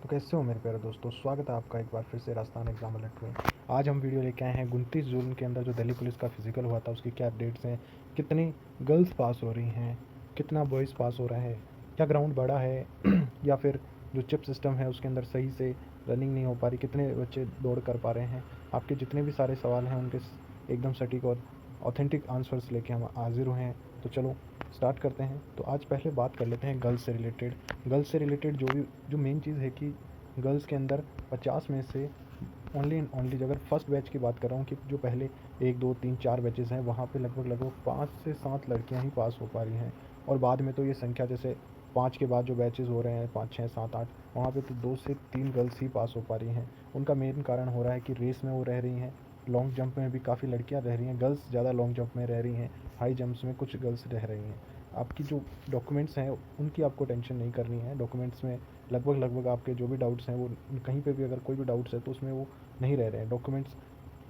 कैसे हो मेरे प्यारे दोस्तों। स्वागत है आपका एक बार फिर से राजस्थान एग्जाम अलर्ट में। आज हम वीडियो लेके आए हैं 29 जून के अंदर जो दिल्ली पुलिस का फिजिकल हुआ था उसकी क्या अपडेट्स हैं, कितनी गर्ल्स पास हो रही हैं, कितना बॉयज़ पास हो रहा है, क्या ग्राउंड बड़ा है या फिर जो चिप सिस्टम है उसके अंदर सही से रनिंग नहीं हो पा रही, कितने बच्चे दौड़ कर पा रहे हैं। आपके जितने भी सारे सवाल हैं उनके एकदम सटीक और ऑथेंटिक आंसर्स लेके हम हाजिर हुए हैं। तो चलो स्टार्ट करते हैं। तो आज पहले बात कर लेते हैं गर्ल्स से रिलेटेड जो मेन चीज़ है कि गर्ल्स के अंदर 50 में से ओनली एंड ओनली, अगर फर्स्ट बैच की बात कर रहा हूँ कि जो पहले 1 2 3 4 बैचेज़ हैं वहाँ पे लगभग 5 से 7 लड़कियाँ ही पास हो पा रही हैं। और बाद में तो ये संख्या जैसे 5 के बाद जो बैचेज़ हो रहे हैं 5 6 7 8, वहाँ पे तो 2 से 3 गर्ल्स ही पास हो पा रही हैं। उनका मेन कारण हो रहा है कि रेस में वो रह रही हैं, लॉन्ग जंप में भी काफ़ी लड़कियाँ रह रही हैं, गर्ल्स ज़्यादा लॉन्ग जंप में रह रही हैं, हाई जंप्स में कुछ गर्ल्स रह रही हैं। आपकी जो डॉक्यूमेंट्स हैं उनकी आपको टेंशन नहीं करनी है। डॉक्यूमेंट्स में लगभग आपके जो भी डाउट्स हैं वो कहीं पे भी अगर कोई भी डाउट्स है तो उसमें वो नहीं रह रहे हैं। डॉक्यूमेंट्स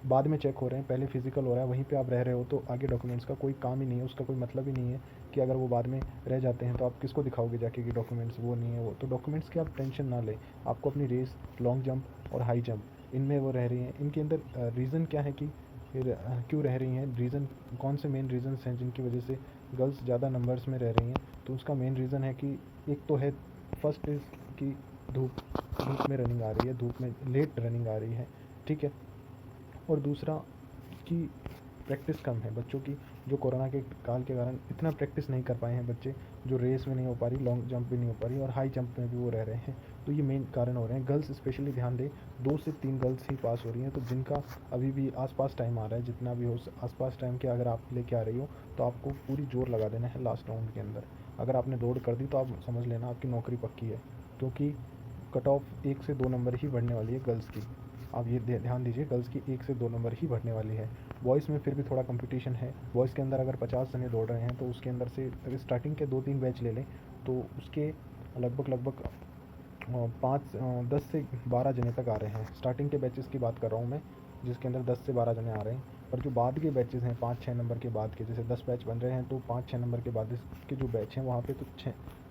बाद में चेक हो रहे हैं, पहले फिजिकल हो रहा है, वहीं पे आप रह रहे हो तो आगे डॉक्यूमेंट्स का कोई काम ही नहीं है, उसका कोई मतलब ही नहीं है कि अगर वो बाद में रह जाते हैं तो आप किसको दिखाओगे जाके कि डॉक्यूमेंट्स वो नहीं है वो। तो डॉक्यूमेंट्स की आप टेंशन ना लें। आपको अपनी रेस, लॉन्ग जंप और हाई जंप इनमें वो रह रही हैं। इनके अंदर रीज़न क्या है कि फिर क्यों रह रही हैं, रीज़न कौन से मेन रीज़न्स हैं जिनकी वजह से गर्ल्स ज़्यादा नंबर्स में रह रही हैं। तो उसका मेन रीज़न है कि एक तो है, फर्स्ट इज़ कि धूप धूप में रनिंग आ रही है, धूप में लेट रनिंग आ रही है, ठीक है। और दूसरा कि प्रैक्टिस कम है बच्चों की, जो कोरोना के काल के कारण इतना प्रैक्टिस नहीं कर पाए हैं बच्चे, जो रेस में नहीं हो पा रही, लॉन्ग जंप भी नहीं हो पा रही और हाई जंप में भी वो रह रहे हैं। तो ये मेन कारण हो रहे हैं। गर्ल्स स्पेशली ध्यान दें, 2 से 3 गर्ल्स ही पास हो रही हैं। तो जिनका अभी भी आसपास टाइम आ रहा है, जितना भी हो आसपास टाइम के अगर आप लेके आ रही हो तो आपको पूरी जोर लगा देना है लास्ट राउंड के अंदर। अगर आपने दौड़ कर दी तो आप समझ लेना आपकी नौकरी पक्की है, क्योंकि कट ऑफ 1 से 2 नंबर ही बढ़ने वाली है गर्ल्स की। आप ये ध्यान दीजिए, गर्ल्स की 1 से 2 नंबर ही बढ़ने वाली है। बॉयज़ में फिर भी थोड़ा कंपटीशन है। बॉयज़ के अंदर अगर 50 जने दौड़ रहे हैं तो उसके अंदर से अगर स्टार्टिंग के 2 3 बैच ले लें तो उसके लगभग 10 से 12 जने तक आ रहे हैं। स्टार्टिंग के बैचेस की बात कर रहा हूँ मैं, जिसके अंदर 10 से 12 जने आ रहे हैं। पर जो बाद के बैचेस हैं 5 6 नंबर के बाद के, जैसे 10 बैच बन रहे हैं तो 5 6 नंबर के बाद के जो बैच हैं वहाँ पे तो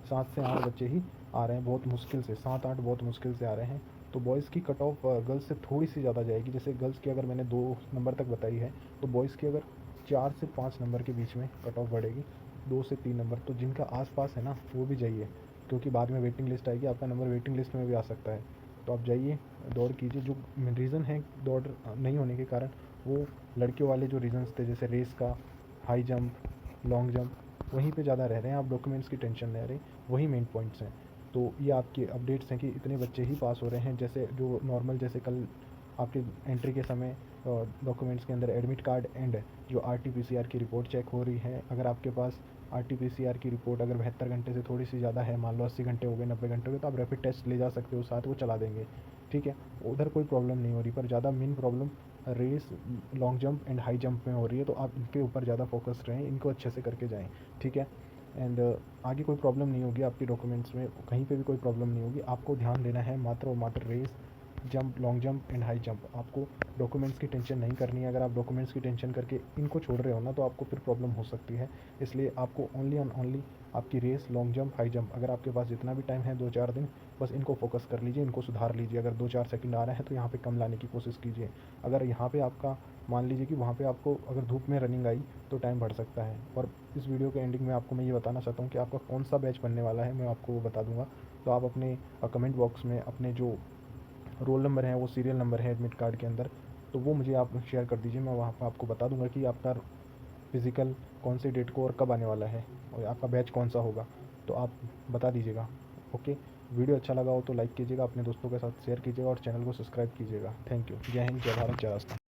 7 से 8 बच्चे ही आ रहे हैं, बहुत मुश्किल से 7 8 बहुत मुश्किल से आ रहे हैं। तो बॉयज़ की कट ऑफ गर्ल्स से थोड़ी सी ज़्यादा जाएगी। जैसे गर्ल्स की अगर मैंने 2 नंबर तक बताई है तो बॉयज़ की अगर 4 से 5 नंबर के बीच में कट ऑफ बढ़ेगी, 2 से 3 नंबर। तो जिनका आसपास है ना वो भी जाइए, क्योंकि बाद में वेटिंग लिस्ट आएगी, आपका नंबर वेटिंग लिस्ट में भी आ सकता है। तो आप जाइए, दौड़ कीजिए। जो रीज़न है दौड़ नहीं होने के कारण, वो लड़कियों वाले जो रीज़न्स थे जैसे रेस का, हाई जंप, लॉन्ग जंप, वहीं पे ज़्यादा रह रहे हैं। आप डॉक्यूमेंट्स की टेंशन ले रहे हैं, वही मेन पॉइंट्स हैं। तो ये आपके अपडेट्स हैं कि इतने बच्चे ही पास हो रहे हैं। जैसे जो नॉर्मल, जैसे कल आपके एंट्री के समय डॉक्यूमेंट्स के अंदर एडमिट कार्ड एंड जो RT-PCR की रिपोर्ट चेक हो रही है। अगर आपके पास RT-PCR की रिपोर्ट अगर 72 घंटे से थोड़ी सी ज़्यादा है, मान लो 80 घंटे हो गए, 90 घंटे हो गए, तो आप रैपिड टेस्ट ले जा सकते हो साथ, वो चला देंगे, ठीक है। उधर कोई प्रॉब्लम नहीं हो रही। पर ज़्यादा main problem race, long jump and high jump में हो रही है। तो आप इनके ऊपर ज़्यादा फोकस रहें, इनको अच्छे से करके जाएँ, ठीक है। एंड आगे कोई प्रॉब्लम नहीं होगी आपकी डॉक्यूमेंट्स में, कहीं पे भी कोई प्रॉब्लम नहीं होगी। आपको ध्यान देना है मात्र और मात्र race, jump, long jump and high jump. आपको डॉक्यूमेंट्स की टेंशन नहीं करनी है। अगर आप डॉक्यूमेंट्स की टेंशन करके इनको छोड़ रहे हो ना तो आपको फिर प्रॉब्लम हो सकती है। इसलिए आपको ओनली एंड ओनली आपकी race, long jump, high jump, अगर आपके पास जितना भी टाइम है 2 4 दिन, बस इनको फोकस कर लीजिए, इनको सुधार लीजिए। अगर 2 4 सेकंड आ रहे हैं तो यहाँ पे कम लाने की कोशिश कीजिए। अगर यहाँ पे आपका मान लीजिए कि वहाँ पे आपको अगर धूप में रनिंग आई तो टाइम बढ़ सकता है। और इस वीडियो के एंडिंग में आपको मैं ये बताना चाहता हूँ कि आपका कौन सा बैच बनने वाला है, मैं आपको वो बता दूँगा। तो आप अपने कमेंट बॉक्स में अपने जो रोल नंबर है, वो सीरियल नंबर है एडमिट कार्ड के अंदर, तो वो मुझे आप शेयर कर दीजिए। मैं वहाँ पर आपको बता दूंगा कि आपका फिज़िकल कौन सी डेट को और कब आने वाला है और आपका बैच कौन सा होगा, तो आप बता दीजिएगा। ओके, वीडियो अच्छा लगा हो तो लाइक कीजिएगा, अपने दोस्तों के साथ शेयर कीजिएगा और चैनल को सब्सक्राइब कीजिएगा। Thank you. जय हिंद, जय भारत, जय राजस्थान।